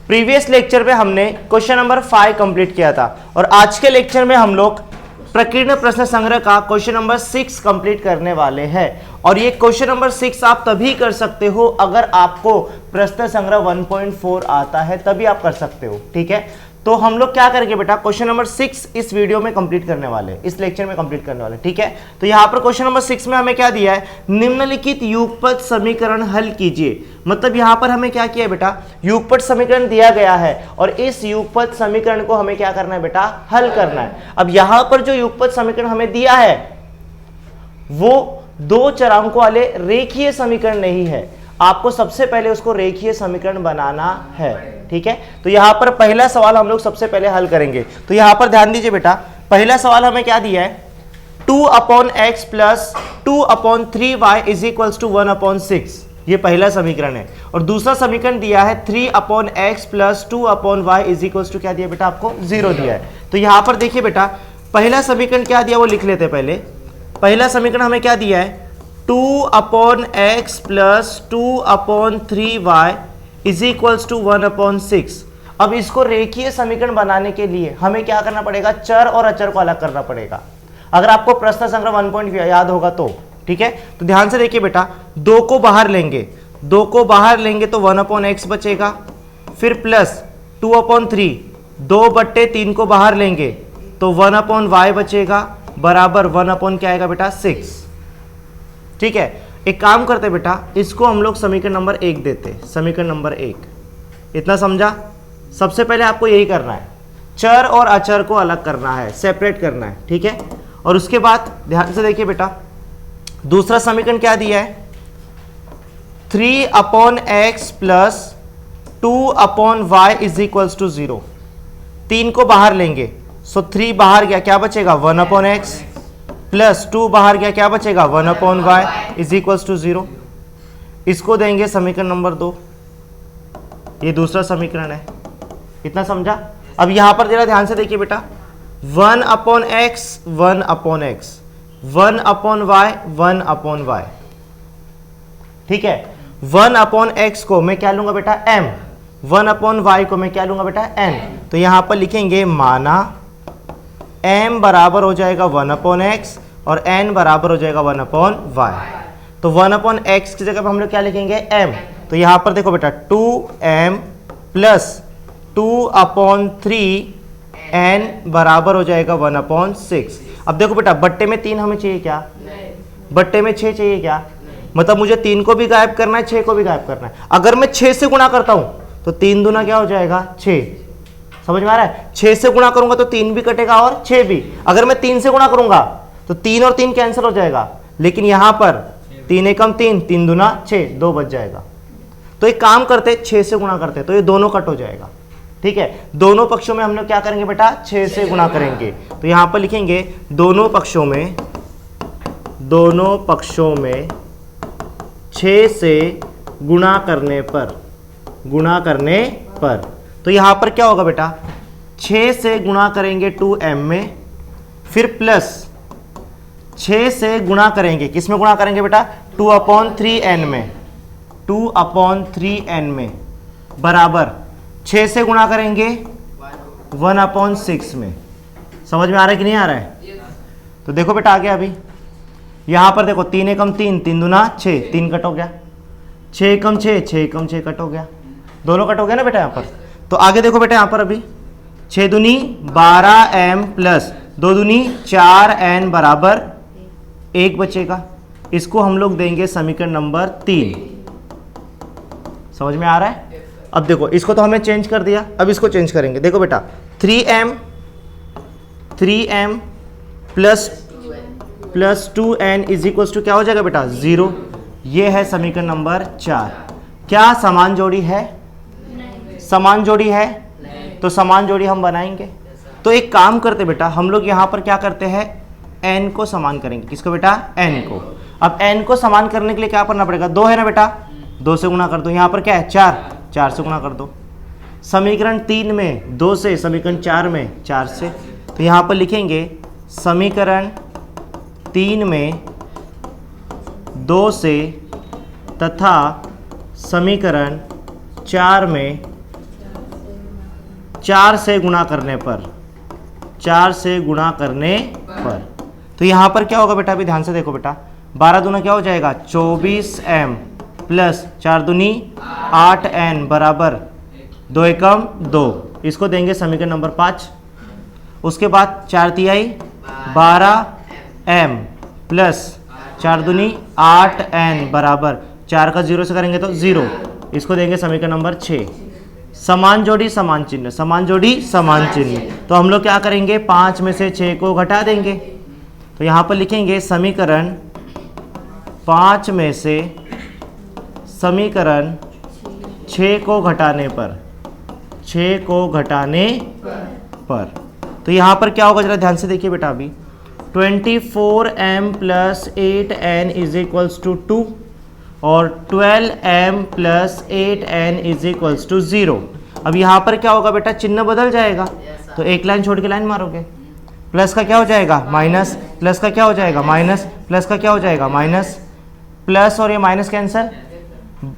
Previous lecture में हमने question number 5 complete किया था और आज के लेक्चर में हम लोग प्रकीर्ण प्रश्न संग्रह का क्वेश्चन नंबर 6 कंप्लीट करने वाले हैं। और ये क्वेश्चन नंबर 6 आप तभी कर सकते हो अगर आपको प्रश्न संग्रह 1.4 आता है, तभी आप कर सकते हो। ठीक है, तो हम लोग क्या करेंगे बेटा, क्वेश्चन नंबर 6 इस वीडियो में कंप्लीट करने वाले, इस लेक्चर में कंप्लीट करने वाले। ठीक है, तो यहाँ पर क्वेश्चन नंबर 6 में हमें क्या दिया है, निम्नलिखित युगपत समीकरण हल कीजिए। मतलब यहाँ पर हमें क्या किया बेटा, युगपत समीकरण दिया गया है और इस युगपत समीकरण को हमें क्या करना है बेटा, हल करना है। अब यहाँ पर जो युगपत समीकरण हमें दिया है वो दो चरांकों वाले रेखीय समीकरण नहीं है, आपको सबसे पहले उसको रेखीय समीकरण बनाना है। ठीक है, तो यहां पर पहला सवाल हम लोग सबसे पहले हल करेंगे। तो यहां पर ध्यान दीजिए बेटा, पहला सवाल हमें क्या दिया है, 2/x plus 2/3y is equals to 1/6, ये पहला समीकरण है। और दूसरा समीकरण दिया है 3/x plus 2/y is equals to क्या दिया बेटा, आपको 0 दिया है। तो यहां पर देखिए बेटा, पहला समीकरण क्या दिया वो लिख लेते पहले। पहला समीकरण हमें क्या दिया है, 2/x plus 2/3y is equals to 1/6। अब इसको रेखीय समीकरण बनाने के लिए हमें क्या करना पड़ेगा, चर और अचर को अलग करना पड़ेगा। अगर आपको प्रश्न संग्रह 1 याद होगा तो। ठीक है, तो ध्यान से देखिए बेटा, 2 को बाहर लेंगे, 2 को बाहर लेंगे तो 1/x बचेगा, फिर प्लस 2/3, 2/3 को बाहर लेंगे तो 1/y बचेगा, बराबर 1/ क्या आएगा बेटा, 6। ठीक है, एक काम करते बेटा, इसको हम लोग समीकरण नंबर 1 देते, समीकरण नंबर 1। इतना समझा? सबसे पहले आपको यही करना है, चर और अचर को अलग करना है, सेपरेट करना है। ठीक है, और उसके बाद ध्यान से देखिए बेटा, दूसरा समीकरण क्या दिया है, 3/x plus 2/y is equals to 0। 3 को बाहर लेंगे, सो 3 बाहर गया, क्या बचेगा 1/x प्लस 2 बाहर गया, क्या बचेगा 1/y इज इक्वल्स टू 0। इसको देंगे समीकरण नंबर 2, ये दूसरा समीकरण है। इतना समझा? अब यहां पर जरा ध्यान से देखिए बेटा, 1/x 1/x, 1/y 1/y। ठीक है, 1/x को मैं क्या लूंगा बेटा, m, 1/y को मैं क्या लूंगा बेटा, n। तो यहां पर लिखेंगे माना m बराबर हो जाएगा 1/x और n बराबर हो जाएगा 1/y। तो 1/x की जगह पर हम लोग क्या लिखेंगे, m। तो यहां पर देखो बेटा, 2m प्लस 2/3 n बराबर हो जाएगा 1/6। अब देखो बेटा, बट्टे में 3 हमें चाहिए क्या, बट्टे में 6 चाहिए क्या, मतलब मुझे 3 को भी गायब करना है, 6 को भी गायब करना है। अगर मैं 6 से गुणा करता हूं तो 3 दूना क्या हो जाएगा, 6। समझ में आ रहा है? 6 से गुणा करूंगा तो 3 भी कटेगा और 6 भी। अगर मैं 3 से गुणा करूंगा तो 3 और 3 कैंसिल हो जाएगा, लेकिन यहां पर 3 एकम 3, 3 दूना 6, 2 बच जाएगा। तो एक काम करते, 6 से गुणा करते तो ये दोनों कट हो जाएगा। ठीक है, दोनों पक्षों में हम लोग क्या करेंगे बेटा, 6 से गुणा करेंगे। तो यहां पर लिखेंगे दोनों पक्षों में 6 से गुणा करने पर, तो यहां पर क्या होगा बेटा, 6 से गुणा करेंगे 2m में, फिर प्लस 6 से गुणा करेंगे, किस में गुणा करेंगे बेटा, 2/3n में, 2/3n में, बराबर 6 से गुणा करेंगे 1/6 में। समझ में आ रहा है कि नहीं आ रहा है? तो देखो बेटा आ गया। अभी यहां पर देखो, 3 एकम 3, 3 दूना 6, 3 कट हो गया, 6 एकम 6, 6 एकम 6 कट हो गया, दोनों कट हो गया ना बेटा। यहां पर तो आगे देखो बेटा, यहां पर अभी 6 दूनी 12m प्लस 2 दूनी 4n बराबर 1 बचेगा। इसको हम लोग देंगे समीकरण नंबर 3। समझ में आ रहा है? अब देखो, इसको तो हमने चेंज कर दिया, अब इसको चेंज करेंगे। देखो बेटा, 3m plus 2n is equals to क्या हो जाएगा बेटा, 0। ये है समीकरण नंबर 4। क्या समान जोड़ी है? समान जोड़ी है, तो समान जोड़ी हम बनाएंगे। तो एक काम करते बेटा, हम लोग यहां पर क्या करते हैं, n को समान करेंगे। किसको बेटा, n को। अब n को समान करने के लिए क्या करना पड़ेगा, 2 है ना बेटा, 2 से गुणा कर दो। यहां पर क्या है, 4, 4 से गुणा कर दो। समीकरण 3 में 2 से, समीकरण 4 में 4 से। तो यहां पर लिखेंगे समीकरण 3 में 2 से तथा समीकरण 4 में 4 से गुणा करने पर, 4 से गुणा करने पर। तो यहाँ पर क्या होगा बेटा, अभी ध्यान से देखो बेटा, 12 दूना क्या हो जाएगा 24m प्लस 4 दूनी 8n बराबर 2 एकम 2। इसको देंगे समीकरण नंबर 5। उसके बाद 4 तिहाई 12m प्लस 4 दूनी 8n बराबर 4 का 0 से करेंगे तो 0। इसको देंगे समीकरण नंबर 6। समान जोड़ी समान चिन्ह, समान जोड़ी समान चिन्ह। तो हम लोग क्या करेंगे, 5 में से 6 को घटा देंगे। तो यहाँ पर लिखेंगे समीकरण 5 में से समीकरण 6 को घटाने पर, 6 को घटाने पर। तो यहाँ पर क्या होगा जरा ध्यान से देखिए बेटा, अभी 24m plus 8n is equals to 2 और 12m plus 8n is equals to 0। अब यहाँ पर क्या होगा बेटा, चिन्ह बदल जाएगा। तो एक लाइन छोड़ के लाइन मारोगे, प्लस का क्या हो जाएगा माइनस, प्लस का क्या हो जाएगा माइनस, प्लस का क्या हो जाएगा माइनस, प्लस और ये माइनस कैंसर।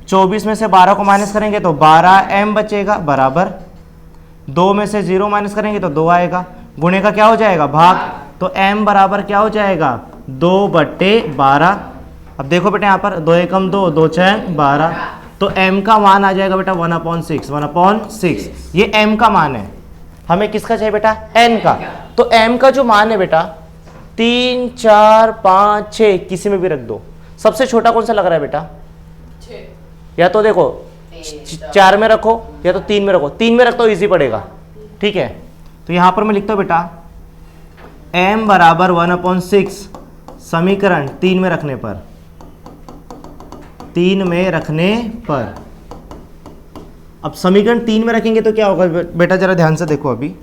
24 में से 12 को माइनस करेंगे तो 12m बचेगा बराबर 2 में से 0 माइनस करेंगे तो 2 आएगा, गुणे का क्या हो जाएगा भाग। तो m बराबर क्या हो जाएगा 2/12। अब देखो बेटा यहाँ पर 2 एकम 2, 2 6 12। तो m का मान आ जाएगा बेटा 1/6, 1/6। ये m का मान है, हमें किसका चाहिए बेटा, n का। तो m का जो मान है बेटा 3 4 5 6 किसी में भी रख दो। सबसे छोटा कौन सा लग रहा है बेटा, या तो देखो 4 में रखो या तो 3 में रखो। 3 में रख तो ईजी पड़ेगा, ठीक है। तो यहां पर मैं लिखता हूं बेटा m बराबर 1/6 समीकरण 3 में रखने पर, 3 में रखने पर। अब समीकरण 3 में रखेंगे तो क्या होगा बेटा, जरा ध्यान से देखो। अभी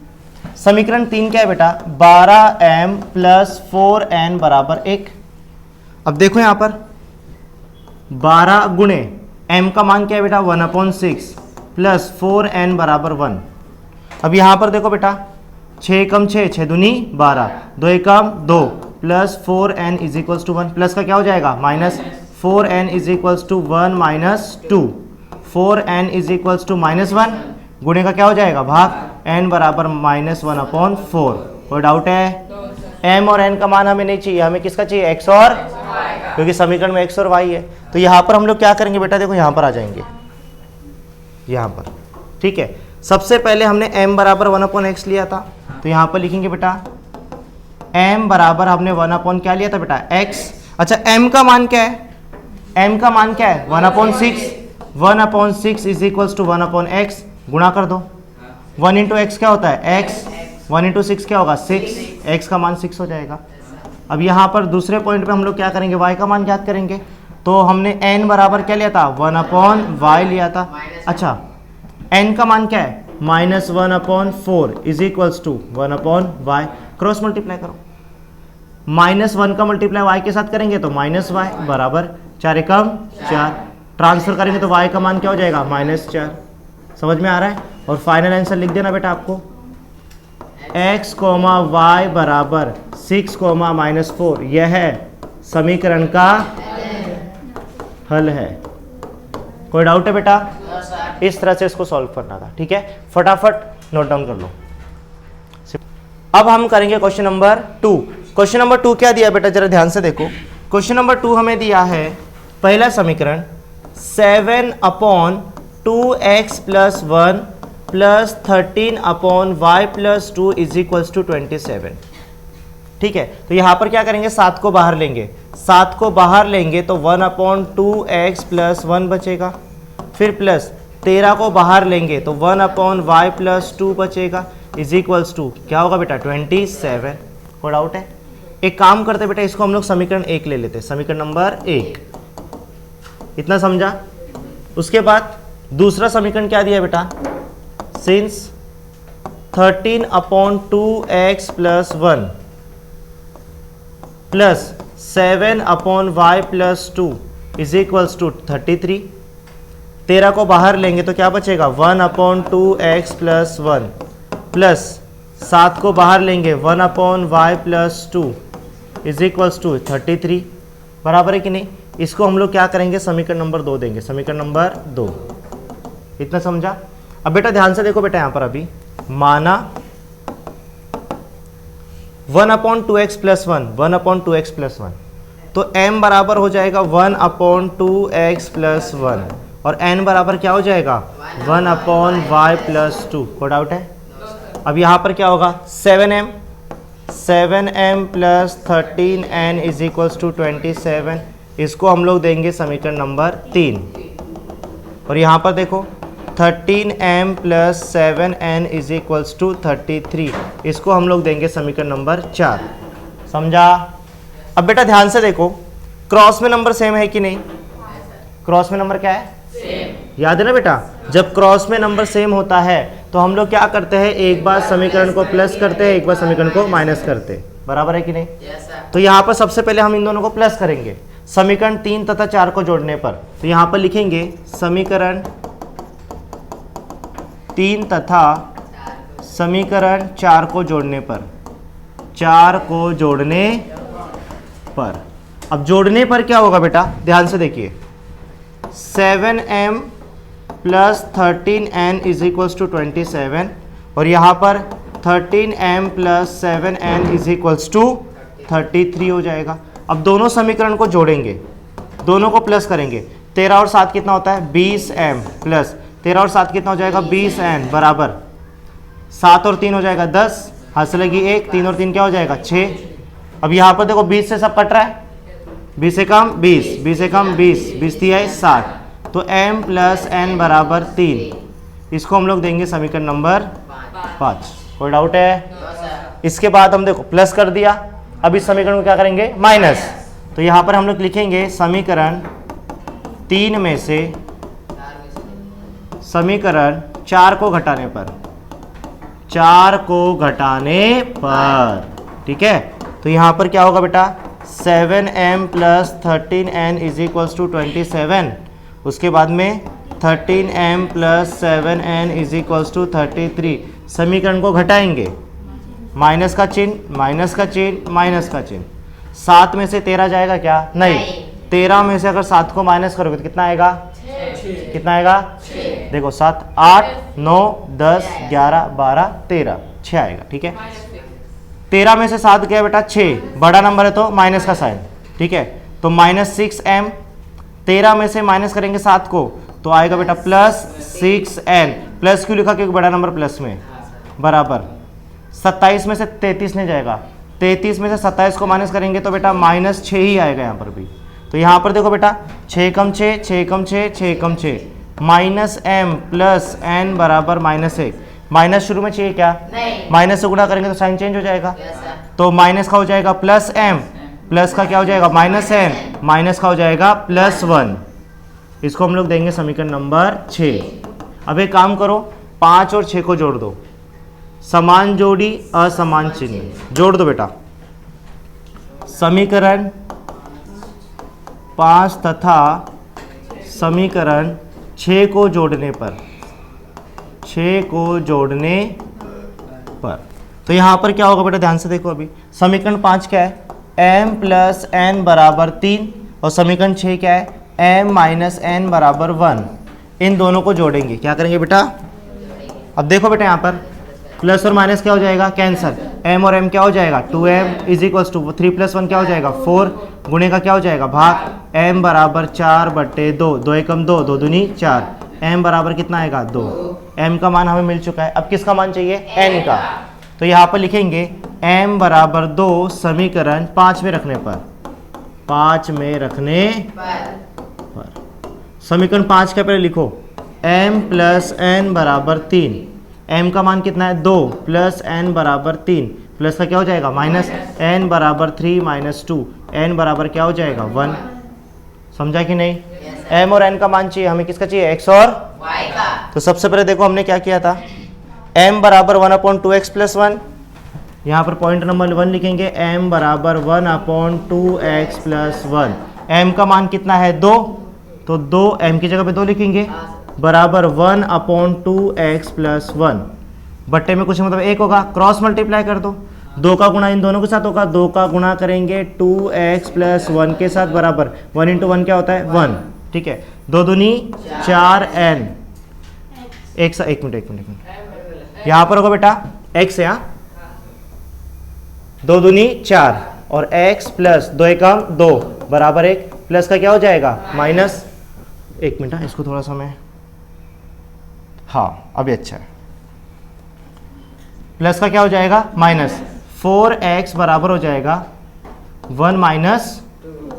समीकरण 3 क्या है बेटा, 12m प्लस 4n बराबर 1। अब देखो यहां पर 12 गुणे m का मान क्या है बेटा 1/6 प्लस 4n बराबर 1। अब यहां पर देखो बेटा 6 एकम 6, 6 दूनी 12, 2 एकम 2 plus 4n is equals to 1। Plus का क्या हो जाएगा minus, 4n is equals to 1 minus 2, 4n is equals to -1। गुणे का क्या हो जाएगा भाग, n बराबर -1/4। कोई डाउट है? m और n का मान हमें नहीं चाहिए, हमें किसका चाहिए, x और, क्योंकि समीकरण में x और y है। तो यहाँ पर हम लोग क्या करेंगे बेटा, देखो यहाँ पर आ जाएंगे, यहाँ पर, ठीक है। सबसे पहले हमने m बराबर 1/x लिया था, तो यहाँ पर लिखेंगे बेटा m बराबर हमने 1/ क्या लिया था बेटा x। अच्छा m का मान क्या है, m का मान क्या है 1/6, 1/6 इज इक्वल्स टू 1/x। गुणा कर दो, 1 इंटू एक्स क्या होता है x, 1 इंटू 6 क्या होगा 6, x का मान 6 हो जाएगा। अब यहाँ पर दूसरे पॉइंट पे हम लोग क्या करेंगे, y का मान ज्ञात करेंगे। तो हमने n बराबर क्या लिया था 1/y लिया था। अच्छा n का मान क्या है -1/4 is equals to 1/y। Cross multiply करो, -1 का मल्टीप्लाई y के साथ करेंगे तो -y बराबर 4 एकम 4। ट्रांसफर करेंगे तो y का मान क्या हो जाएगा -4। समझ में आ रहा है? और फाइनल आंसर लिख देना बेटा आपको, x, y बराबर 6, -4। यह है समीकरण का हल है। कोई डाउट है बेटा? इस तरह से इसको सॉल्व करना था, ठीक है। फटाफट नोट डाउन कर लो। अब हम करेंगे क्वेश्चन नंबर 2। क्वेश्चन नंबर 2 क्या दिया बेटा, जरा ध्यान से देखो। क्वेश्चन नंबर 2 हमें दिया है पहला समीकरण 7/2x + 1 + 13/y + 2 is equals to 27, ठीक है। तो यहाँ पर क्या करेंगे, 7 को बाहर लेंगे, 7 को बाहर लेंगे तो 1/2x + 1 बचेगा, फिर प्लस 13 को बाहर लेंगे तो 1/y + 2 बचेगा, इज इक्वल्स टू क्या होगा बेटा 27। कोई डाउट है? एक काम करते बेटा, इसको हम लोग समीकरण 1 ले लेते हैं, समीकरण नंबर 1। इतना समझा? उसके बाद दूसरा समीकरण क्या दिया बेटा, since 13/2x + 1 plus 7/y + 2 is equals to 33। 13 को बाहर लेंगे तो क्या बचेगा 1/2x + 1 प्लस 7 को बाहर लेंगे 1/y + 2 इज इक्वल्स टू 33। बराबर है कि नहीं? इसको हम लोग क्या करेंगे, समीकरण नंबर 2 देंगे, समीकरण नंबर 2। इतना समझा? अब बेटा ध्यान से देखो बेटा, यहाँ पर अभी माना 1/2x + 1, 1/2x + 1, तो m बराबर हो जाएगा 1/2x + 1 और n बराबर क्या हो जाएगा 1/y + 2। कोई डाउट है? अब यहाँ पर क्या होगा 7m + 13n = 27, इसको हम लोग देंगे समीकरण नंबर 3। और यहाँ पर देखो 13m + 7n = 33, इसको हम लोग देंगे समीकरण नंबर 4। समझा? अब बेटा ध्यान से देखो, क्रॉस में नंबर सेम है कि नहीं? क्रॉस में नंबर क्या है? सेम। याद है ना बेटा, जब क्रॉस में नंबर सेम होता है तो हम लोग क्या करते हैं, एक बार समीकरण को प्लस करते हैं, एक बार समीकरण को माइनस करते हैं। बराबर है कि नहीं? तो यहाँ पर सबसे पहले हम इन दोनों को प्लस करेंगे समीकरण 3 तथा 4 को जोड़ने पर। तो यहाँ पर लिखेंगे समीकरण 3 तथा समीकरण 4 को जोड़ने पर, 4 को जोड़ने पर। अब जोड़ने पर क्या होगा बेटा, ध्यान से देखिए 7m + 13n = 27 और यहाँ पर 13m + 7n = 33 हो जाएगा। अब दोनों समीकरण को जोड़ेंगे, दोनों को प्लस करेंगे। 13 और 7 कितना होता है 20m प्लस 13 और 7 कितना हो जाएगा 20n बराबर 7 और 3 हो जाएगा 10, हाथ से लगी 1, 3 और 3 क्या हो जाएगा 6। अब यहाँ पर देखो 20 से सब कट रहा है, 20 से कम 20, 20 से कम 20, 20 थी है 60, तो m + n बराबर 3, इसको हम लोग देंगे समीकरण नंबर 5। कोई डाउट है? इसके बाद हम देखो प्लस कर दिया, अब इस समीकरण को क्या करेंगे माइनस। तो यहाँ पर हम लोग लिखेंगे समीकरण 3 में से समीकरण 4 को घटाने पर, 4 को घटाने पर, ठीक है। तो यहाँ पर क्या होगा बेटा 7m + 13n = 27, उसके बाद में 13m + 7n = 33, समीकरण को घटाएंगे, माइनस का चिन्ह, माइनस का चिन्ह, माइनस का चिन्ह। 7 में से 13 जाएगा क्या? नहीं। 13 में से अगर 7 को माइनस करोगे तो कितना आएगा? 6। कितना आएगा? 6। देखो 7, 8, 9, 10, 11, 12, 13, 6 आएगा, ठीक है। 13 में से 7 गया बेटा 6, बड़ा नंबर है तो माइनस का साइन, ठीक है। तो -6m, 13 में से माइनस करेंगे 7 को तो आएगा बेटा +6n। प्लस क्यों लिखा? क्योंकि बड़ा नंबर प्लस में, बराबर 27 में से 33 नहीं जाएगा, 33 में से 27 को माइनस करेंगे तो बेटा -6 ही आएगा यहाँ पर भी। तो यहाँ पर देखो बेटा 6 कम 6, 6 कम 6, 6 कम 6, -m + n बराबर -1। माइनस शुरू में चाहिए क्या? नहीं। माइनस से गुणा करेंगे तो साइन चेंज हो जाएगा, तो माइनस का हो जाएगा +m, प्लस का क्या हो जाएगा -n, माइनस का हो जाएगा +1। इसको हम लोग देंगे समीकरण नंबर 6। अब एक काम करो, 5 और 6 को जोड़ दो, समान जोड़ी असमान चिन्ह, जोड़ दो बेटा। समीकरण 5 तथा समीकरण 6 को जोड़ने पर, 6 को जोड़ने पर, तो यहाँ पर क्या होगा बेटा ध्यान से देखो। अभी समीकरण 5 क्या है m + n बराबर 3 और समीकरण 6 क्या है m - n बराबर 1। इन दोनों को जोड़ेंगे, क्या करेंगे बेटा? अब देखो बेटा यहाँ पर प्लस और माइनस क्या हो जाएगा? कैंसल। m और m क्या हो जाएगा? 2m = 3 + 1 क्या हो जाएगा? 4, गुणे का क्या हो जाएगा? भाग। m बराबर 4/2, 2 एकम 2, 2 दूनी 4, m बराबर कितना आएगा? 2। m का मान हमें मिल चुका है, अब किसका मान चाहिए? n का। तो यहाँ पर लिखेंगे m बराबर 2 समीकरण 5 में रखने पर, 5 में रखने पर समीकरण 5 के पहले लिखो m + n बराबर 3, m का मान कितना है? 2 + n बराबर 3, प्लस का क्या हो जाएगा? -n बराबर 3 - 2, n बराबर क्या हो जाएगा? 1। समझा कि नहीं? m और n का मान चाहिए हमें, किसका चाहिए? x और y का। तो सबसे पहले देखो हमने क्या किया था, m बराबर 1/2x + 1, यहाँ पर पॉइंट नंबर 1 लिखेंगे m बराबर 1/2x + 1। m का मान कितना है? 2, तो 2 m की जगह पे 2 लिखेंगे बराबर 1/2x + 1। बट्टे में कुछ मतलब 1 होगा, क्रॉस मल्टीप्लाई कर दो, 2 का गुणा इन दोनों के साथ होगा, 2 का गुणा करेंगे 2x + 1 के साथ बराबर 1 × 1 क्या होता है? 1, ठीक है। 2 दूनी 4n, एक मिनट यहां पर होगा बेटा x है, दो दूनी 4 और x प्लस 2 एकम 2 बराबर 1, प्लस का क्या हो जाएगा माइनस, एक मिनट इसको थोड़ा सा मैं, हाँ अभी अच्छा है, प्लस का क्या हो जाएगा माइनस, 4x बराबर हो जाएगा 1 माइनस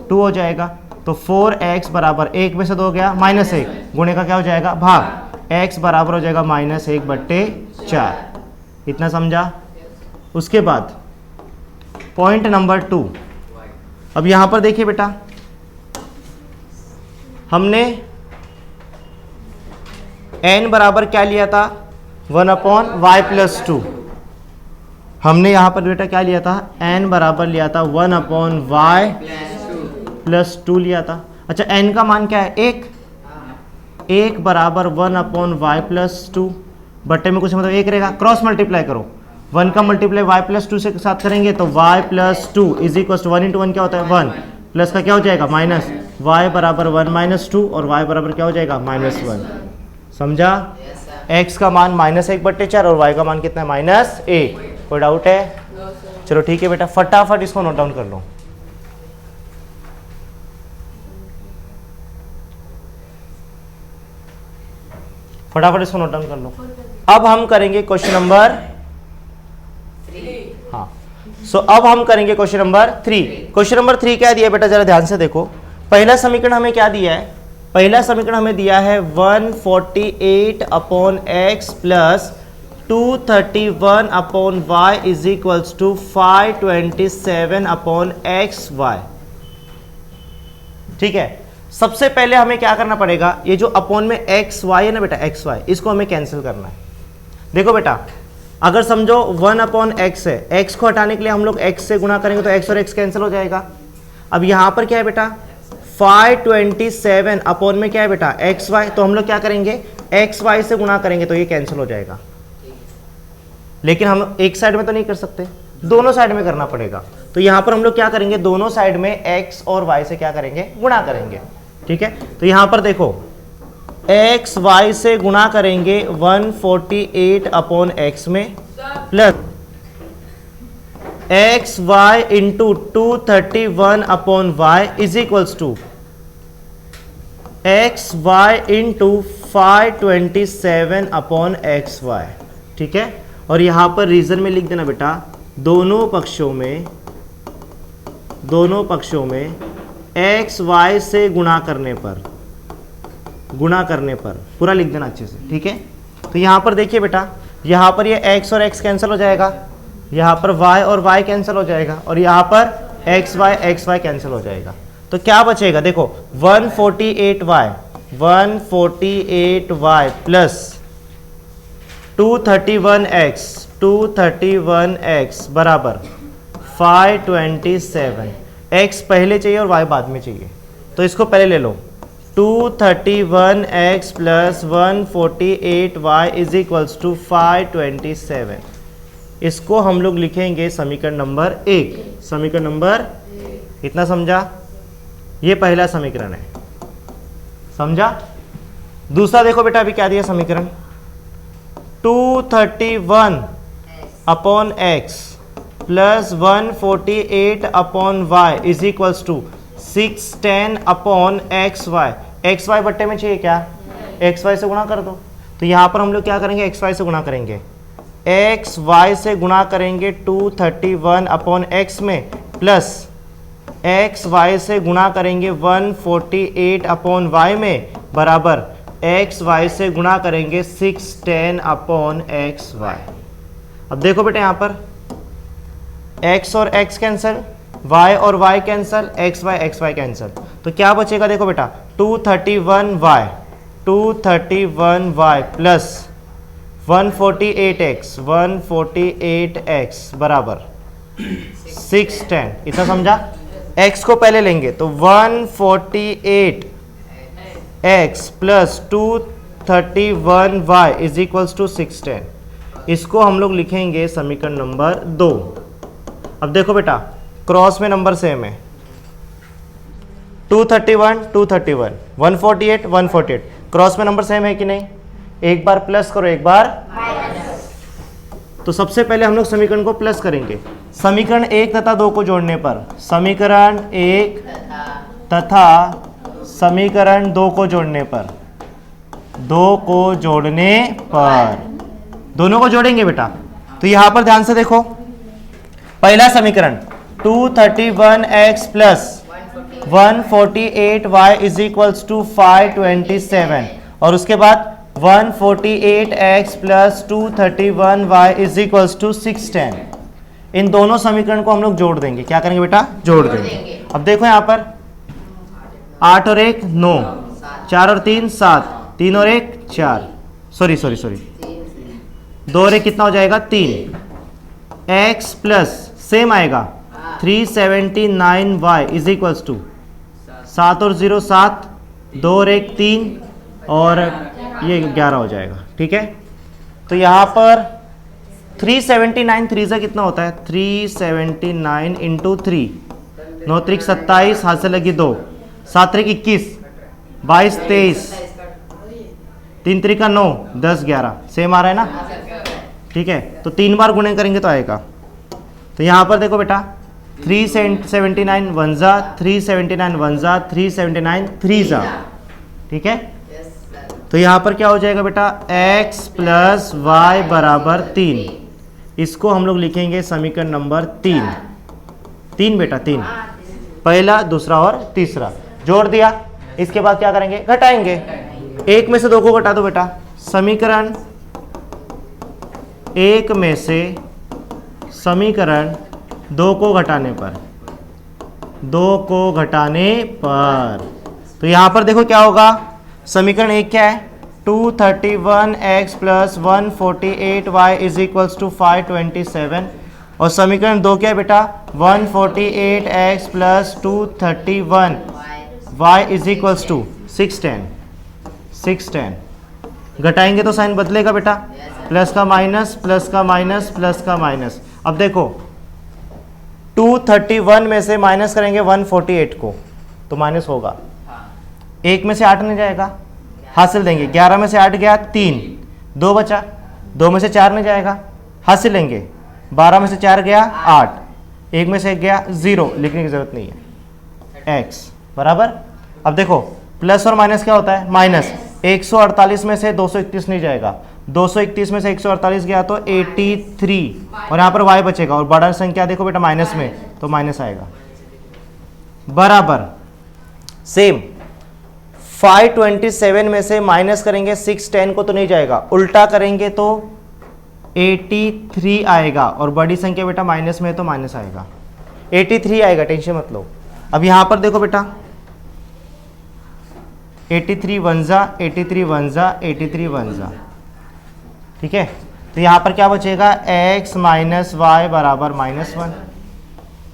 2 हो जाएगा। तो 4x बराबर 1 में से 2 गया -1, गुणे का क्या हो जाएगा भाग, x बराबर हो जाएगा -1/4। इतना समझा। उसके बाद पॉइंट नंबर 2, अब यहां पर देखिए बेटा, हमने n बराबर क्या लिया था 1/y + 2, हमने यहां पर बेटा क्या लिया था, n बराबर लिया था 1/y + 2 लिया था। अच्छा n का मान क्या है 1 बराबर 1/y + 2, बट्टे में कुछ मतलब 1 रहेगा, क्रॉस मल्टीप्लाई करो, 1 का मल्टीप्लाई y + 2 से साथ करेंगे तो y + 2 = 1 × 1 क्या होता है 1, प्लस का क्या हो जाएगा माइनस, y बराबर 1 - 2 और y बराबर क्या हो जाएगा -1। समझा। x का मान -1/4 और y का मान कितना है -1। कोई डाउट है? चलो ठीक है बेटा, फटाफट इसको नोट डाउन कर लो। फटाफट इसको नोट डाउन कर लो। अब हम करेंगे क्वेश्चन नंबर, हाँ अब हम करेंगे क्वेश्चन नंबर 3। क्वेश्चन नंबर 3 क्या दिया बेटा, जरा ध्यान से देखो। पहला समीकरण हमें क्या दिया है, पहला समीकरण हमें दिया है 148/x + 231/y = 527/xy। ठीक है, सबसे पहले हमें क्या करना पड़ेगा, ये जो अपॉन में एक्स वाई है ना बेटा, एक्स वाई, इसको हमें कैंसिल करना है। देखो बेटा, अगर समझो 1/x है, x को हटाने के लिए हम लोग x से गुणा करेंगे तो x और x कैंसिल हो जाएगा। अब यहां पर क्या है बेटा 527 अपॉन में क्या है बेटा एक्स वाई, तो हम लोग क्या करेंगे एक्स वाई से गुणा करेंगे तो ये कैंसिल हो जाएगा। लेकिन हम एक साइड में तो नहीं कर सकते, दोनों साइड में करना पड़ेगा। तो यहां पर हम लोग क्या करेंगे, दोनों साइड में x और y से क्या करेंगे गुणा करेंगे। ठीक है, तो यहां पर देखो x y से गुणा करेंगे 148/x में plus x y into 231/y = x y into 527/xy। ठीक है, और यहां पर रीजन में लिख देना बेटा, दोनों पक्षों में एक्स वाई से गुणा करने पर पूरा लिख देना अच्छे से। ठीक है, तो यहां पर देखिए बेटा, यहां पर ये x और x कैंसिल हो जाएगा, यहाँ पर y और y कैंसिल हो जाएगा और यहाँ पर xy कैंसिल हो जाएगा। तो क्या बचेगा, देखो 148y प्लस 231x बराबर 527। x पहले चाहिए और y बाद में चाहिए, तो इसको पहले ले लो। 231x plus 148y = 527। इसको हम लोग लिखेंगे समीकरण नंबर 1। समीकरण नंबर, इतना समझा, ये पहला समीकरण है, समझा। दूसरा देखो बेटा, अभी क्या दिया समीकरण, 231/x plus 148/y = 610/xy। xy बट्टे में चाहिए क्या, xy से गुणा कर दो। तो यहां पर हम लोग क्या करेंगे, xy से गुणा करेंगे, एक्स वाई से गुणा करेंगे 231/x में प्लस एक्स वाई से गुणा करेंगे 148/y में बराबर एक्स वाई से गुणा करेंगे 610/xy। अब देखो बेटा, यहाँ पर x और x कैंसिल, y और y कैंसिल, xy कैंसिल, तो क्या बचेगा, देखो बेटा 231y प्लस 148x बराबर 610। इतना समझा। x को पहले लेंगे तो 148x प्लस 231y = 610। इसको हम लोग लिखेंगे समीकरण नंबर 2। अब देखो बेटा, क्रॉस में नंबर सेम है, 231 148 क्रॉस में नंबर सेम है कि नहीं, एक बार प्लस करो एक बार, तो सबसे पहले हम लोग समीकरण को प्लस करेंगे। समीकरण 1 तथा 2 को जोड़ने पर, समीकरण 1 तथा समीकरण 2 को जोड़ने पर, 2 को जोड़ने पर, दोनों को जोड़ेंगे बेटा। तो यहां पर ध्यान से देखो, पहला समीकरण 231x plus 148y is equals to 527, और उसके बाद 148x plus 231y is equals to 610। इन दोनों समीकरण को हम लोग जोड़ देंगे। क्या करेंगे बेटा? जोड़ देंगे। अब देखो यहाँ पर 8 और 1 9, 4 और 3 7, 3 और 1 4, सॉरी 2 और 1 कितना हो जाएगा? 3 x प्लस सेम आएगा 379y इज इक्वल्स टू 7 और 0 7, 2 और 1 3, और ये 11 हो जाएगा। ठीक है, तो यहाँ पर 379 3 से कितना होता है? 379 इंटू 3, 9 त्रिक 27, हाथ से लगी 2, 7 त्रिक 21, 22 23, 3 त्रिका 9, 10 11, सेम आ रहा है ना? ठीक है, तो 3 बार गुणे करेंगे तो आएगा। तो यहाँ पर देखो बेटा 379 1 जा, 379 1 जा, 379 3 जा। ठीक है, तो यहाँ पर क्या हो जाएगा बेटा? x प्लस वाई बराबर 3। इसको हम लोग लिखेंगे समीकरण नंबर 3 बेटा, 3 पहला, दूसरा और तीसरा जोड़ दिया। इसके बाद क्या करेंगे? घटाएंगे। 1 में से 2 को घटा दो बेटा। समीकरण 1 में से समीकरण 2 को घटाने पर, 2 को घटाने पर, तो यहाँ पर देखो क्या होगा? समीकरण 1 क्या है? 231x plus 148y is equals to 527, और समीकरण 2 क्या है बेटा? 148x plus 231y is equals to 610। घटाएंगे तो साइन बदलेगा बेटा, प्लस का माइनस, प्लस का माइनस, प्लस का माइनस। अब देखो 231 में से माइनस करेंगे 148 को तो माइनस होगा। 1 में से 8 नहीं जाएगा, हासिल देंगे। 11 में से 8 गया 3, 2 बचा, 2 में से 4 नहीं जाएगा, हासिल लेंगे। 12 में से 4 गया 8, 1 में से 1 गया 0, लिखने की जरूरत नहीं है। x बराबर, अब देखो प्लस और माइनस क्या होता है? माइनस। 148 में से 231 नहीं जाएगा, 231 में से 148 गया तो 83, और यहाँ पर y बचेगा, और बड़ा संख्या देखो बेटा माइनस में, तो माइनस आएगा। बराबर सेम 527 में से माइनस करेंगे 610 को तो नहीं जाएगा, उल्टा करेंगे तो 83 आएगा, और बड़ी संख्या बेटा माइनस में है तो माइनस आएगा, 83 आएगा, टेंशन मत लो। अब यहां पर देखो बेटा 83 1 जा, 83 1 जा, 83 1 जा। ठीक है, तो यहां पर क्या बचेगा? x माइनस वाई बराबर -1।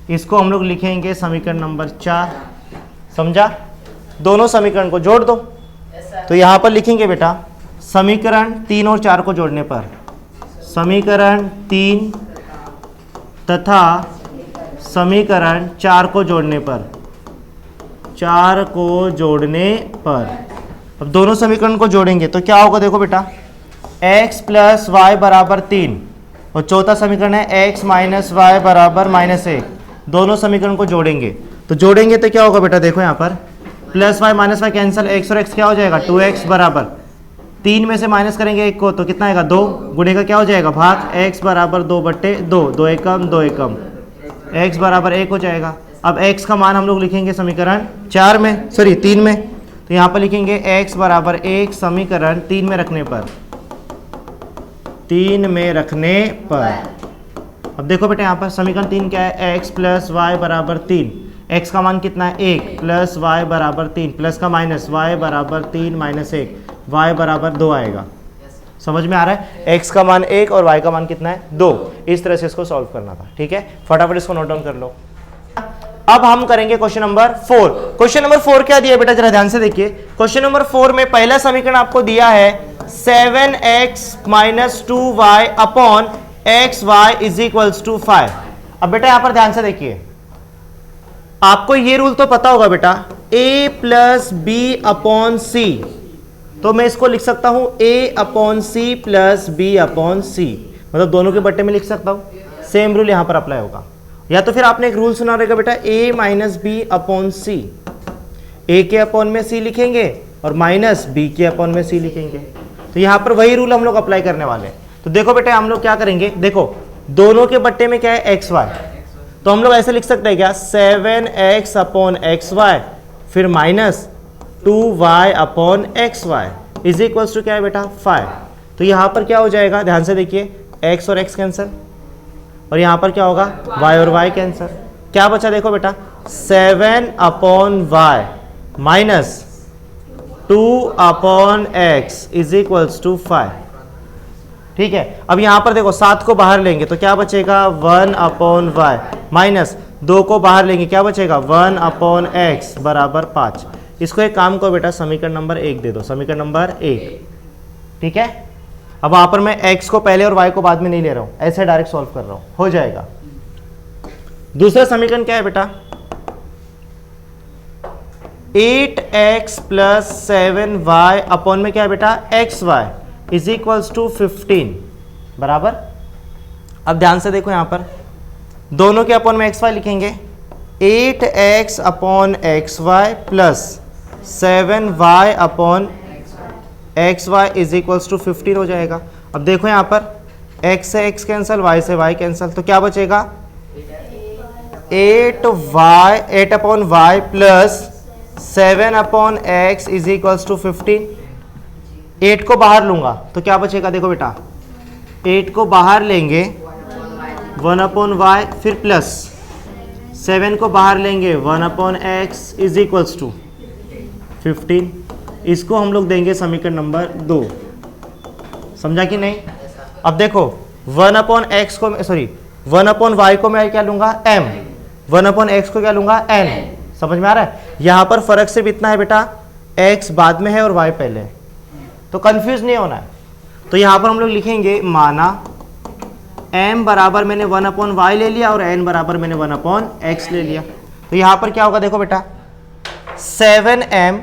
इसको हम लोग लिखेंगे समीकरण नंबर 4। समझा? दोनों समीकरण को जोड़ दो। तो यहां पर लिखेंगे बेटा समीकरण 3 और 4 को जोड़ने पर, समीकरण 3 तथा समीकरण 4 को जोड़ने पर, 4 को जोड़ने पर, अब दोनों समीकरण को जोड़ेंगे तो क्या होगा? देखो बेटा x प्लस वाई बराबर 3, और चौथा समीकरण है x माइनस वाई बराबर -1। दोनों समीकरण को जोड़ेंगे तो क्या होगा बेटा? देखो यहाँ पर plus y minus y cancel, x और x क्या हो जाएगा? 2x बराबर 3 में से माइनस करेंगे 1 को तो कितना आएगा? 2, गुणे का क्या हो जाएगा? भाग। x बराबर 2/2, 2 एकम 2 एकम, x बराबर 1 हो जाएगा। अब x का मान हम लोग लिखेंगे समीकरण 4 में, सॉरी 3 में, तो यहाँ पर लिखेंगे x बराबर 1 समीकरण 3 में रखने पर, 3 में रखने पर। अब देखो बेटा यहाँ पर समीकरण 3 क्या है? x प्लस वाई बराबर 3, x का मान कितना है? 1, प्लस वाई बराबर 3, प्लस का माइनस, y बराबर 3 माइनस 1, y बराबर 2 आएगा। समझ में आ रहा है? x का मान 1 और y का मान कितना है? 2। इस तरह से इसको सॉल्व करना था। ठीक है, फटाफट इसको नोट डाउन कर लो। अब हम करेंगे क्वेश्चन नंबर 4। क्वेश्चन नंबर 4 क्या दिया बेटा? जरा ध्यान से देखिए। क्वेश्चन नंबर 4 में पहला समीकरण आपको दिया है 7x minus 2y upon x y is equals to 5। अब बेटा यहां पर ध्यान से देखिए, आपको ये रूल तो पता होगा बेटा, a plus B upon C, तो मैं इसको लिख सकता हूं a upon C plus B upon C. मतलब दोनों के बट्टे में लिख सकता हूँ, सेम रूल यहाँ पर अप्लाई होगा। या तो फिर आपने एक रूल सुना रहेगा बेटा, a minus b upon c, a के अपॉन में c लिखेंगे और माइनस b के अपॉन में c लिखेंगे। तो यहाँ पर वही रूल हम लोग अप्लाई करने वाले हैं। तो देखो बेटा हम लोग क्या करेंगे, देखो दोनों के बट्टे में क्या है xy, तो हम लोग ऐसे लिख सकते हैं क्या 7x अपॉन xy फिर minus 2y upon xy is equals to क्या है बेटा 5। तो यहाँ पर क्या हो जाएगा, ध्यान से देखिए, x और x कैंसिल और यहाँ पर क्या होगा y और y कैंसिल। क्या बचा देखो बेटा 7 upon y minus 2 upon x is equals to 5। ठीक है, अब यहाँ पर देखो 7 को बाहर लेंगे तो क्या बचेगा 1 अपॉन y माइनस 2 को बाहर लेंगे क्या बचेगा 1 अपॉन x बराबर 5। इसको एक काम करो बेटा, समीकरण नंबर 1 दे दो, समीकरण नंबर 1। ठीक है, अब वहां पर मैं x को पहले और y को बाद में नहीं ले रहा हूं, ऐसे डायरेक्ट सॉल्व कर रहा हूं, हो जाएगा। दूसरा समीकरण क्या है बेटा 8x प्लस 7y अपॉन में क्या है बेटा xy इज इक्वल्स टू 15 बराबर। अब ध्यान से देखो यहां पर दोनों के अपॉन में xy लिखेंगे 8x upon xy plus 7y upon xy is equals to 15 हो जाएगा। अब देखो यहाँ पर x से x कैंसिल, y से y कैंसिल, तो क्या बचेगा 8 upon y plus 7 upon x is equals to 15। 8 को बाहर लूंगा तो क्या बचेगा देखो बेटा 8 को बाहर लेंगे 1 अपॉन y फिर प्लस 7 को बाहर लेंगे 1 upon x is equals to 15। इसको हम लोग देंगे समीकरण नंबर 2। समझा कि नहीं। अब देखो 1 अपॉन x को, सॉरी 1 अपॉन y को मैं क्या लूंगा m, 1 अपॉन x को क्या लूंगा n। समझ में आ रहा है। यहां पर फर्क सिर्फ इतना है बेटा x बाद में है और y पहले है, तो कंफ्यूज नहीं होना है। तो यहां पर हम लोग लिखेंगे माना m बराबर मैंने 1 अपॉन y ले लिया और n बराबर मैंने 1 अपॉन x ले लिया। तो यहां पर क्या होगा देखो बेटा 7m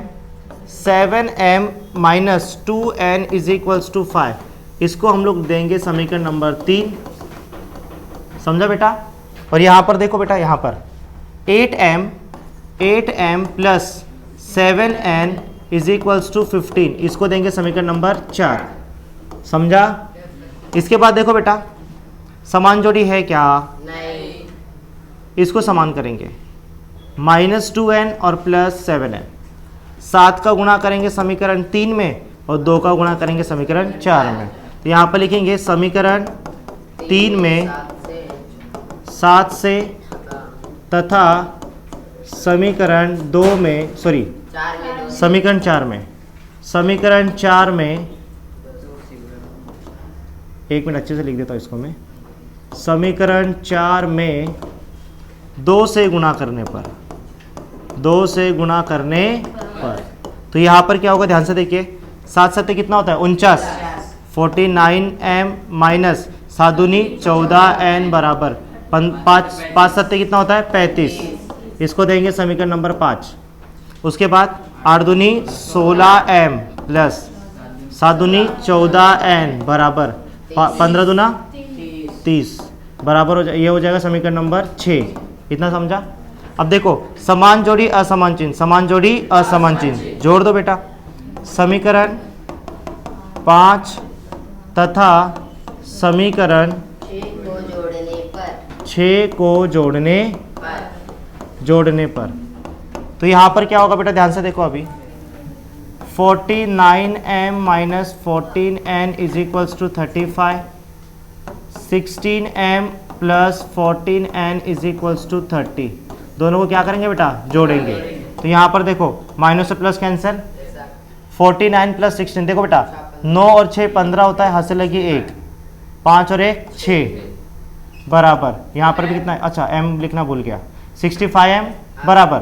minus 2n is equals to 5। इसको हम लोग देंगे समीकरण नंबर 3। समझा बेटा। और यहाँ पर देखो बेटा यहाँ पर 8m plus 7n is equals to 15। इसको देंगे समीकरण नंबर 4। समझा। इसके बाद देखो बेटा समान जोड़ी है क्या, नहीं, इसको समान करेंगे माइनस 2n और प्लस 7n। 7 का गुणा करेंगे समीकरण 3 में और 2 का गुणा करेंगे समीकरण 4 में। तो यहाँ पर लिखेंगे समीकरण 3 में 7 से तथा समीकरण 2 में, सॉरी समीकरण 4 में, समीकरण 4 में, एक मिनट अच्छे से लिख देता हूँ इसको मैं, समीकरण 4 में 2 से गुणा करने पर, 2 से गुणा करने पर, तो यहाँ पर क्या होगा ध्यान से देखिए 7 सत्ते कितना होता है 49, 49m माइनस 7 दूनी 14n बराबर 5 सत्ते कितना होता है 35। इसको देंगे समीकरण नंबर 5। उसके बाद 8 दूनी 16m प्लस 7 दूनी 14n बराबर 15 दूना 30 बराबर हो जाए, ये हो जाएगा समीकरण नंबर 6। इतना समझा। अब देखो समान जोड़ी असमान चिन्ह, समान जोड़ी असमान चिन्ह जोड़ दो बेटा। समीकरण 5 तथा समीकरण 6 को जोड़ने पर तो यहाँ पर क्या होगा बेटा ध्यान से देखो अभी 49m minus 14n is equals to 35, 16m plus 14n is equals to 30। दोनों को क्या करेंगे बेटा जोड़ेंगे। तो यहाँ पर देखो माइनस से प्लस कैंसिल, 49 प्लस 16 देखो बेटा 9 और 6 15 होता है, हाथ से लगी 1, 5 और 1 6 बराबर, यहाँ पर भी कितना है, अच्छा m लिखना भूल गया, 65m बराबर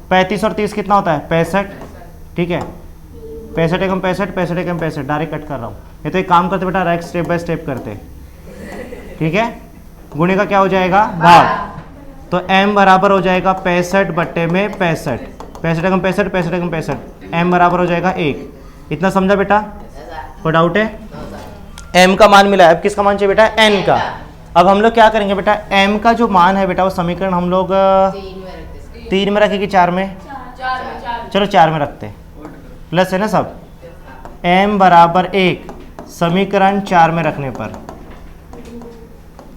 35 और 30 कितना होता है 65। ठीक है 65 एकम 65, 65 एकम 65, डायरेक्ट कट कर रहा हूँ। ये तो एक काम करते बेटा राइट स्टेप बाय स्टेप करते। ठीक है गुणे का क्या हो जाएगा भाग, तो m बराबर हो जाएगा 65 बट्टे में 65, 65 एकम 65, 65 एकम 65, m बराबर हो जाएगा 1। इतना समझा बेटा, कोई डाउट है। m का मान मिला है, अब किसका मान चाहिए बेटा, n का। अब हम लोग क्या करेंगे बेटा, m का जो मान है बेटा वो समीकरण हम लोग 3 में रखेंगे, 4 में, चलो 4 में रखते हैं, प्लस है ना सब, m बराबर 1 समीकरण 4 में रखने पर,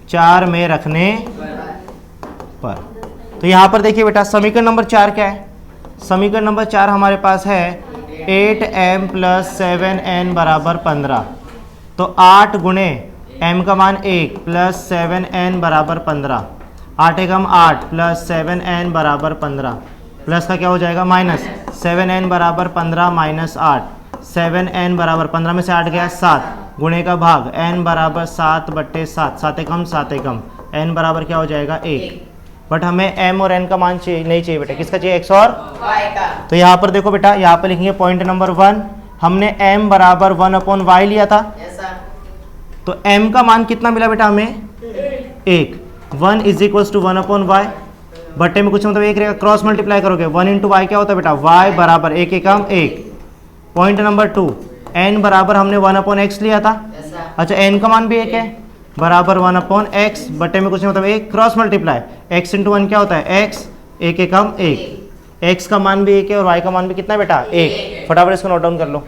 4 में रखने पर। तो यहाँ पर देखिए बेटा समीकरण नंबर 4 क्या है, समीकरण नंबर 4 हमारे पास है 8m प्लस 7n बराबर 15। तो 8 गुणे m का मान 1 प्लस 7n बराबर 15, 8 एकम 8 प्लस 7n बराबर 15, प्लस का क्या हो जाएगा माइनस, 7n बराबर 15 माइनस 8, 7n बराबर 15 में से 8 गया 7, गुणे का भाग n बराबर 7/7, 7 एकम 7 एकम, n बराबर क्या हो जाएगा 1। बट हमें m और n का मान चाहिए नहीं चाहिए बेटा, किसका चाहिए, x और y का। तो यहाँ पर देखो बेटा, यहाँ पर लिखेंगे पॉइंट नंबर 1, हमने m बराबर 1/y लिया था, तो m का मान कितना मिला बेटा हमें, 1, 1 इज इक्वल्स टू 1/y, बट्टे में कुछ मतलब 1 रहेगा, क्रॉस मल्टीप्लाई करोगे 1 इंटू वाई क्या होता है बेटा, y बराबर 1 एकम 1। पॉइंट नंबर 2, n बराबर हमने 1/x लिया था, अच्छा n का मान भी 1 है, बराबर 1/x, बट्टे में कुछ नहीं मतलब 1, क्रॉस मल्टीप्लाई x इंटू 1 क्या होता है x, 1 एकम 1, x का मान भी 1 है और y का मान भी कितना है बेटा 1। फटाफट इसको नोट डाउन कर लो।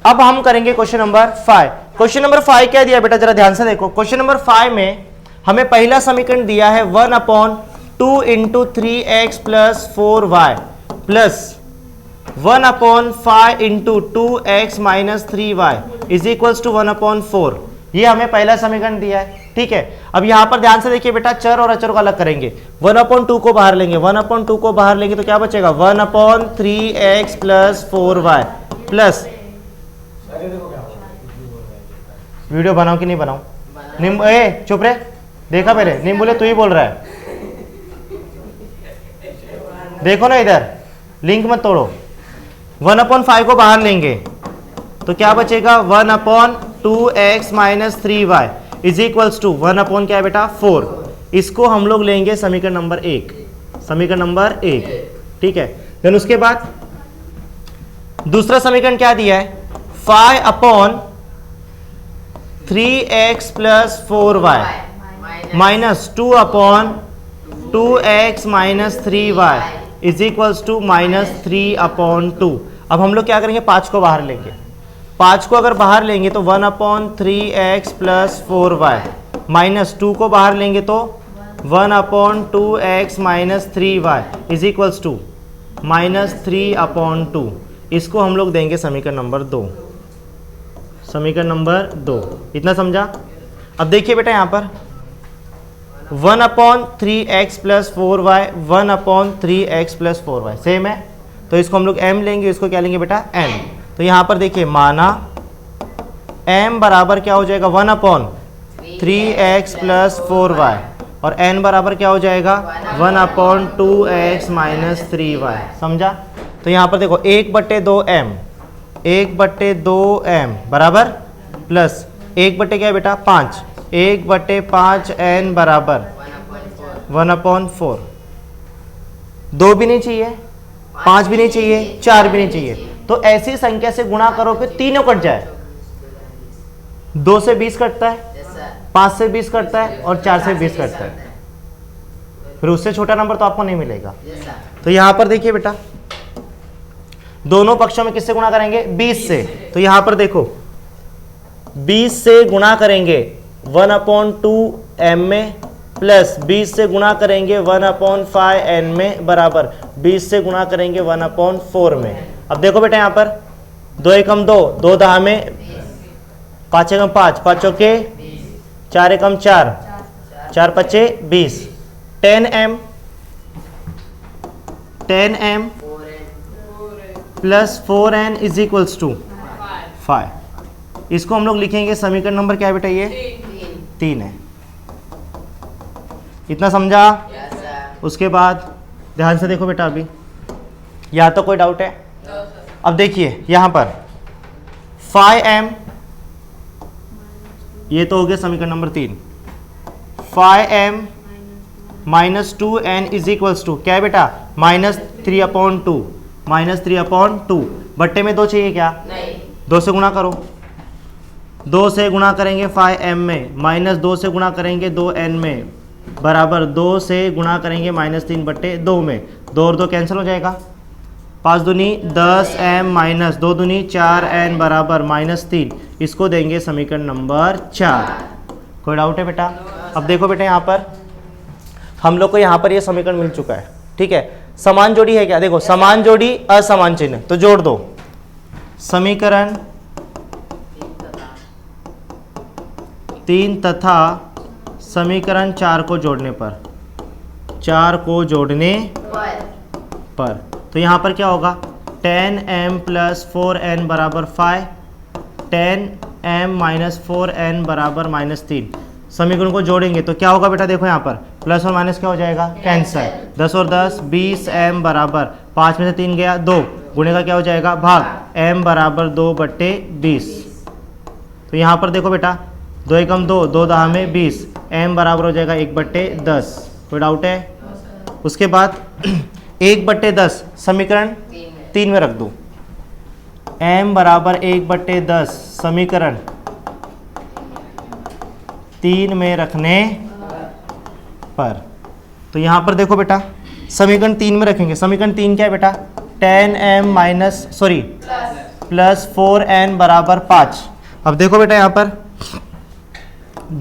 अब हम करेंगे क्वेश्चन नंबर 5। क्वेश्चन नंबर 5 क्या दिया बेटा, जरा ध्यान से देखो। क्वेश्चन नंबर 5 में हमें पहला समीकरण दिया है 1/2 into 3x plus 4y plus 1/5 into 2x minus 3y is equals to 1/4। ये हमें पहला समीकरण दिया है, ठीक है। अब यहाँ पर ध्यान से देखिए बेटा, चर और अचर को अलग करेंगे, 1/2 को बाहर लेंगे, 1/2 को बाहर लेंगे तो क्या बचेगा, 1/3x plus 4y plus, video बनाओ कि नहीं बनाओ, निम ए चुप रहे, देखा पहले, निम बोले तू ही बोल रहा है, देखो ना इधर, लिंक मत तोड़ो। 1/5 को बाहर लेंगे तो क्या बचेगा, 1/2x minus 3y is equals to 1/ क्या है बेटा 4। इसको हम लोग लेंगे समीकरण नंबर 1, समीकरण नंबर 1, ठीक है। देन उसके बाद दूसरा समीकरण क्या दिया है, 5/3x plus 4y minus 2/2x minus 3y is equals to minus 3/2। अब हम लोग क्या करेंगे, 5 को बाहर लेंगे, 5 को अगर बाहर लेंगे तो 1/3x प्लस 4y माइनस 2 को बाहर लेंगे तो 1/2x minus 3y is equals to minus 3/2। इसको हम लोग देंगे समीकरण नंबर 2, समीकरण नंबर 2। इतना समझा। अब देखिए बेटा यहाँ पर 1/3x plus 4y 1/3x plus 4y same है, तो इसको हम लोग m लेंगे, इसको क्या लेंगे बेटा n। तो यहाँ पर देखिए माना m बराबर क्या हो जाएगा 1/3x प्लस 4y और n बराबर क्या हो जाएगा 1/2x माइनस 3y, समझा। तो यहाँ पर देखो 1/2m 1/2m बराबर प्लस 1/ क्या है बेटा 5, 1/5n बराबर 1/4। 2 भी नहीं चाहिए, 5 भी नहीं चाहिए, 4 भी नहीं चाहिए, तो ऐसी संख्या से गुणा करो कि तीनों कट जाए। 2 से 20 कटता है, 5 से 20 कटता है और 4 से 20 कटता है, फिर उससे छोटा नंबर तो आपको नहीं मिलेगा। तो यहाँ पर देखिए बेटा दोनों पक्षों में किससे गुणा करेंगे 20 से, तो यहाँ पर देखो 20 से गुणा करेंगे 1/2m में प्लस 20 से गुणा करेंगे 1/5n में बराबर 20 से गुणा करेंगे 1/4 में। अब देखो बेटा यहाँ पर 2 एकम 2, 2 दहा में 5 एकम 5, 5 चौके 4 एकम 4, 4 पच्चे 20, 10m plus 4n is equals to 5। इसको हम लोग लिखेंगे समीकरण नंबर क्या है बेटा, ये 3 है। इतना समझा। उसके बाद ध्यान से देखो बेटा, अभी या तो कोई डाउट है। अब देखिए यहाँ पर 5m, ये तो हो गया समीकरण number 3, 5m minus 2n is equals to क्या है बेटा -3/2, -3/2। बट्टे में 2 चाहिए क्या, नहीं, 2 से गुणा करो, 2 से गुणा करेंगे 5m में, माइनस 2 से गुणा करेंगे 2n में, बराबर 2 से गुणा करेंगे -3/2 में। 2 और 2 कैंसिल हो जाएगा, 5 दूनी 10m माइनस 2 दूनी 4n बराबर -3। इसको देंगे समीकरण नंबर 4। कोई डाउट है बेटा? अब देखो बेटा यहाँ पर हम लोग को यहाँ पर ये समीकरण मिल चुका है, ठीक है। समान जोड़ी है क्या? देखो समान जोड़ी असमान चिन्ह, तो जोड़ दो। समीकरण 3 तथा समीकरण 4 को जोड़ने पर, 4 को जोड़ने पर तो यहाँ पर क्या होगा? 10m + 4n बराबर 5, 10m - 4n बराबर -3। समीकरण को जोड़ेंगे तो क्या होगा बेटा? देखो यहाँ पर प्लस और माइनस क्या हो जाएगा? कैंसल। 10 और 10 20m बराबर 5 में से 3 गया 2, गुणे का क्या हो जाएगा? भाग। m बराबर 2/20। तो यहाँ पर देखो बेटा 2 एकम 2, 2 दहा में 20, m बराबर हो जाएगा 1/10। कोई डाउट है? उसके बाद 1/10 समीकरण 3 में रख दो, m बराबर 1/10 समीकरण 3 में रखने पर। तो यहाँ पर देखो बेटा समीकरण 3 में रखेंगे। समीकरण 3 क्या है बेटा? 10m प्लस 4n बराबर 5। अब देखो बेटा यहाँ पर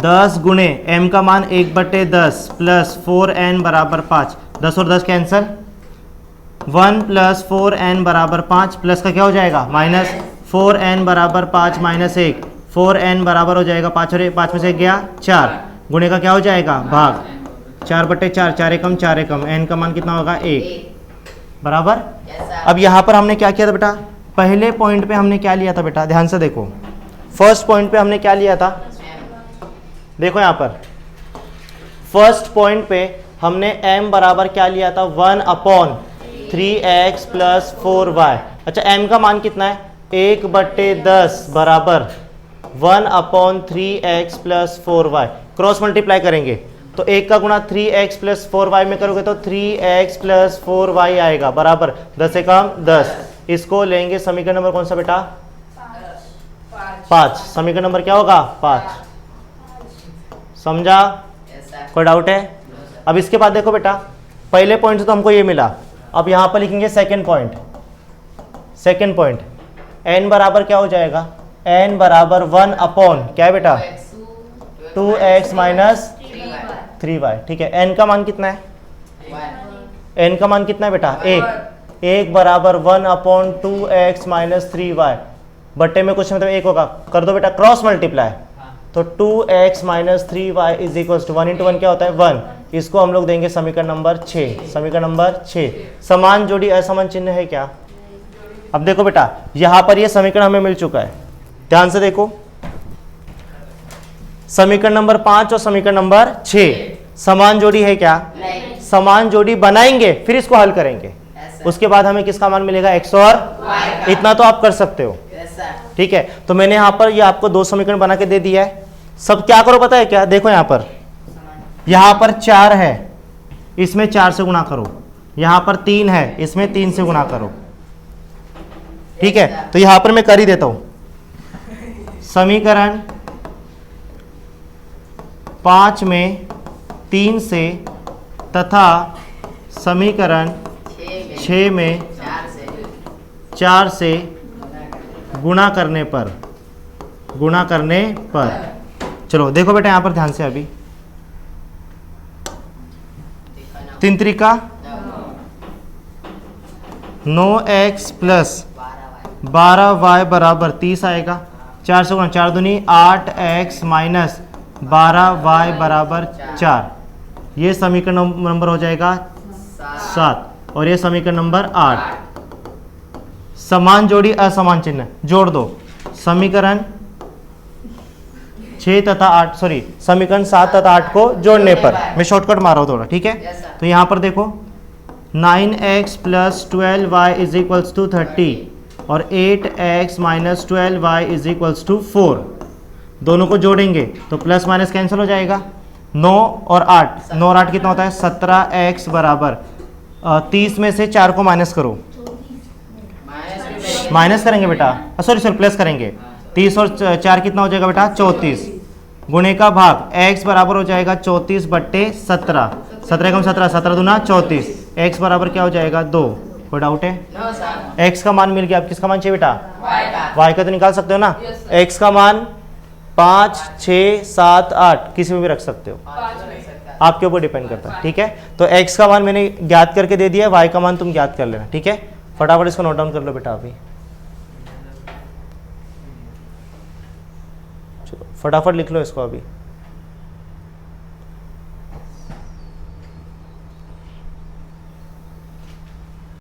10 गुणे m का मान 1/10 प्लस 4n बराबर 5, 10 और 10 कैंसल, 1 + 4n बराबर 5 प्लस का क्या हो जाएगा? माइनस 4n बराबर 5 - 1, 4n बराबर हो जाएगा 5 और 5 में से गया 4, गुणे का क्या हो जाएगा? भाग। 4/4, 4 एकम 4 एकम, n का मान कितना होगा? 1 बराबर। अब यहाँ पर हमने क्या किया था बेटा? पहले पॉइंट पे हमने क्या लिया था बेटा? ध्यान से देखो, फर्स्ट पॉइंट पे हमने क्या लिया था? देखो यहाँ पर फर्स्ट पॉइंट पे हमने m बराबर क्या लिया था? 1/3x + 4y। अच्छा m का मान कितना है? 1/10 बराबर 1/3x + 4y। क्रॉस मल्टीप्लाई करेंगे तो 1 का गुणा 3x + 4y में करोगे तो 3x + 4y आएगा, बराबर 10 से कम 10। इसको लेंगे समीकरण नंबर कौन सा बेटा? 5। समीकरण नंबर क्या होगा? 5। समझा? कोई डाउट है? अब इसके बाद देखो बेटा पहले पॉइंट से तो हमको ये मिला, अब यहाँ पर लिखेंगे second point. Second point n बराबर क्या हो जाएगा? n बराबर 1 क्या है बेटा? 2x - 3y। ठीक है, n का मान कितना है? n का मान कितना है बेटा? 1 बराबर 1/2x - 3y, बट्टे में कुछ मतलब 1 होगा, कर दो बेटा क्रॉस मल्टीप्लाई, तो 2x - 3y = 1 × 1 क्या होता है? 1। इसको हम लोग देंगे समीकरण नंबर 6। समीकरण नंबर 6 समान जोड़ी असमान चिन्ह है क्या? अब देखो बेटा यहाँ पर ये समीकरण हमें मिल चुका है, ध्यान से देखो। समीकरण नंबर 5 और समीकरण नंबर 6 समान जोड़ी है क्या? नहीं। समान जोड़ी बनाएंगे फिर इसको हल करेंगे, उसके बाद हमें किसका मान मिलेगा? x और y। इतना तो आप कर सकते हो, ठीक है। तो मैंने यहाँ पर ये आपको 2 समीकरण बना के दे दिया है। सब क्या करो पता है क्या? देखो यहाँ पर 4 है, इसमें 4 से गुणा करो, यहाँ पर 3 है, इसमें 3 से गुणा करो, ठीक है। तो यहाँ पर मैं कर ही देता हूँ। समीकरण 5 में 3 से तथा समीकरण 6 में 4 से गुणा करने पर। चलो देखो बेटा यहाँ पर ध्यान से, अभी 3 त्रिका 9x + 12y बराबर 30 आएगा। 4 से गुणा, 4 दूनी 8x - 12y बराबर 4। ये समीकरण नंबर हो जाएगा 7 और ये समीकरण नंबर 8। समान जोड़ी असमान चिन्ह जोड़ दो। समीकरण 6 तथा 8 समीकरण 7 तथा 8 को जोड़ने पर, मैं शॉर्टकट मार रहा हूँ थोड़ा, ठीक है। तो यहाँ पर देखो 9x + 12y = 30 और 8x - 12y = 4। दोनों को जोड़ेंगे तो प्लस माइनस कैंसिल हो जाएगा। 9 और 8, 9 और 8 कितना होता है? 17x बराबर 30 में से 4 को माइनस करो, माइनस करेंगे बेटा, सॉरी प्लस करेंगे। 30 और 4 कितना हो जाएगा बेटा 34, गुणे का भाग x बराबर हो जाएगा 34/17, 17 कम 17, 17 दूना 34, x बराबर क्या हो जाएगा 2। कोई डाउट है? x का मान मिल गया। अब किसका मान चाहिए बेटा? y का तो निकाल सकते हो ना। x का मान 5, 6, 7, 8 किसी में भी रख सकते हो, आपके ऊपर डिपेंड करता है। ठीक है, तो x का मान मैंने ज्ञात करके दे दिया, y का मान तुम ज्ञात कर लेना। ठीक है, फटाफट इसको नोट डाउन कर लो बेटा अभी, चलो फटाफट लिख लो इसको अभी।